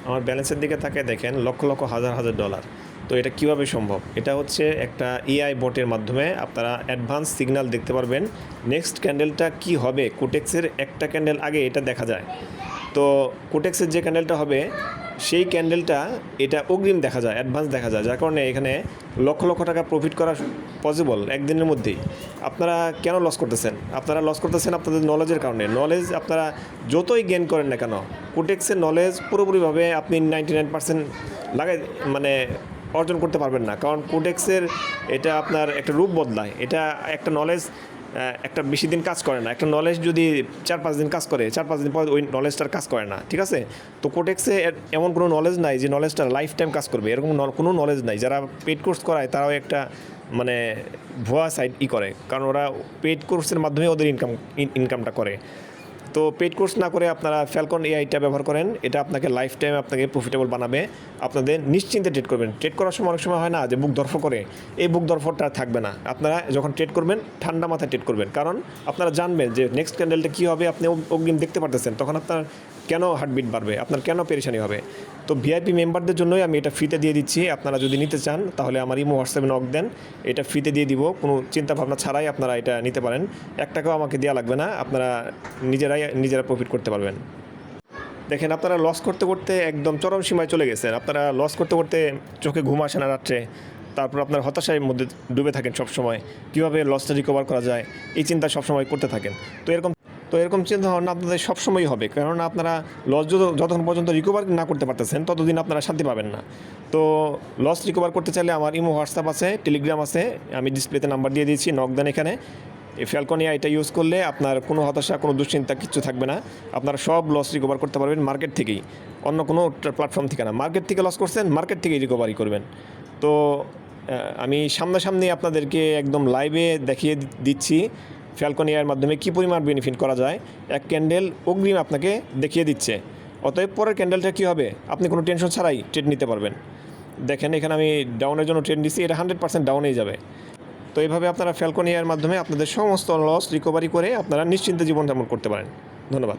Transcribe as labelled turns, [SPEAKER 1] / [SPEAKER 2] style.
[SPEAKER 1] আমার ব্যালেন্সের দিকে তাকিয়ে দেখেন লক্ষ লক্ষ হাজার হাজার ডলার। তো এটা কিভাবে সম্ভব? এটা হচ্ছে একটা এআই বটের মাধ্যমে আপনারা অ্যাডভান্স সিগন্যাল দেখতে পারবেন। নেক্সট ক্যান্ডেলটা কি হবে, কোটেক্সের একটা ক্যান্ডেল আগে এটা দেখা যায়। তো কোটেক্সের যে ক্যান্ডেলটা হবে সেই ক্যান্ডেলটা এটা অগ্রিম দেখা যায়, অ্যাডভান্স দেখা যায়, যার কারণে এখানে লক্ষ লক্ষ টাকা প্রফিট করা পসিবল একদিনের মধ্যেই। আপনারা কেন লস করতেছেন? আপনারা লস করতেছেন আপনাদের নলেজের কারণে। নলেজ আপনারা যতই গেইন করেন না কেন, কোটেক্সের নলেজ পুরোপুরিভাবে আপনি 99% লাগাই মানে অর্জন করতে পারবেন না, কারণ কোটেক্সের এটা আপনার একটা রূপ বদলায়। এটা একটা নলেজ একটা বেশি দিন কাজ করে না। একটা নলেজ যদি 4-5 দিন কাজ করে, 4-5 দিন পর ওই নলেজটার কাজ করে না, ঠিক আছে? তো কোটেক্সে এমন কোনো নলেজ নাই যে নলেজটা লাইফ টাইম কাজ করবে, এরকম কোনো নলেজ নাই। যারা পেড কোর্স করায় তারাও একটা মানে ভুয়া সাইট করে, কারণ ওরা পেড কোর্সের মাধ্যমে ওদের ইনকামটা করে। তো পেড কোর্স না করে আপনারা ফ্যালকন এআইটা ব্যবহার করেন, এটা আপনাকে লাইফ টাইম আপনাকে প্রফিটেবল বানাবে। আপনাদের নিশ্চিন্তে ট্রেড করবেন। ট্রেড করার সময় অনেক সময় হয় না যে বুক ধরফর করে, এই বুক ধরফরটা থাকবে না। আপনারা যখন ট্রেড করবেন ঠান্ডা মাথায় ট্রেড করবেন, কারণ আপনারা জানবেন যে নেক্সট ক্যান্ডেলটা কী হবে, আপনি অগ্রিম দেখতে পারতেছেন। তখন আপনার কেন হার্টবিট বাড়বে, আপনার কেন পেরেশানি হবে। তো ভিআইপি মেম্বারদের জন্যই আমি এটা ফ্রিতে দিয়ে দিচ্ছি। আপনারা যদি নিতে চান তাহলে আমার ইমো হোয়াটসঅ্যাপে নক দেন, এটা ফ্রিতে দিয়ে দিব, কোনো চিন্তাভাবনা ছাড়াই আপনারা এটা নিতে পারেন। 1 টাকাও আমাকে দেওয়া লাগবে না, আপনারা নিজেরা প্রফিট করতে পারবেন। দেখেন, আপনারা লস করতে করতে একদম চরম সীমায় চলে গেছেন। আপনারা লস করতে করতে চোখে ঘুম আসে না রাত্রে, তারপর আপনার হতাশার মধ্যে ডুবে থাকেন সবসময়। কীভাবে লসটা রিকভার করা যায় এই চিন্তা সবসময় করতে থাকেন। তো এরকম চিন্তা ভাবনা আপনাদের সবসময়ই হবে, কারণ আপনারা লস যতক্ষণ পর্যন্ত রিকভার না করতে পারতেছেন ততদিন আপনারা শান্তি পাবেন না। তো লস রিকভার করতে চাইলে আমার ইমো হোয়াটসঅ্যাপ আছে, টেলিগ্রাম আছে, আমি ডিসপ্লেতে নাম্বার দিয়ে দিয়েছি, নক দেন এখানে। এই ফ্যালকন এআইটা ইউজ করলে আপনার কোনো হতাশা, কোনো দুশ্চিন্তা কিচ্ছু থাকবে না। আপনারা সব লস রিকভার করতে পারবেন মার্কেট থেকেই, অন্য কোনো প্ল্যাটফর্ম থেকে না। মার্কেট থেকে লস করছেন, মার্কেট থেকেই রিকভারি করবেন। তো আমি সামনাসামনি আপনাদেরকে একদম লাইভে দেখিয়ে দিচ্ছি ফ্যালকন এআইয়ের মাধ্যমে কী পরিমাণ বেনিফিট করা যায়। এক ক্যান্ডেল অগ্রিম আপনাকে দেখিয়ে দিচ্ছে, অতএব পরের ক্যান্ডেলটা কী হবে আপনি কোনো টেনশন ছাড়াই ট্রেড নিতে পারবেন। দেখেন, এখানে আমি ডাউনের জন্য ট্রেড দিচ্ছি, এটা 100% ডাউনেই যাবে। তো এইভাবে আপনারা ফ্যালকন এআইয়ের মাধ্যমে আপনাদের সমস্ত লস রিকভারি করে আপনারা নিশ্চিন্তে জীবনযাপন করতে পারেন। ধন্যবাদ।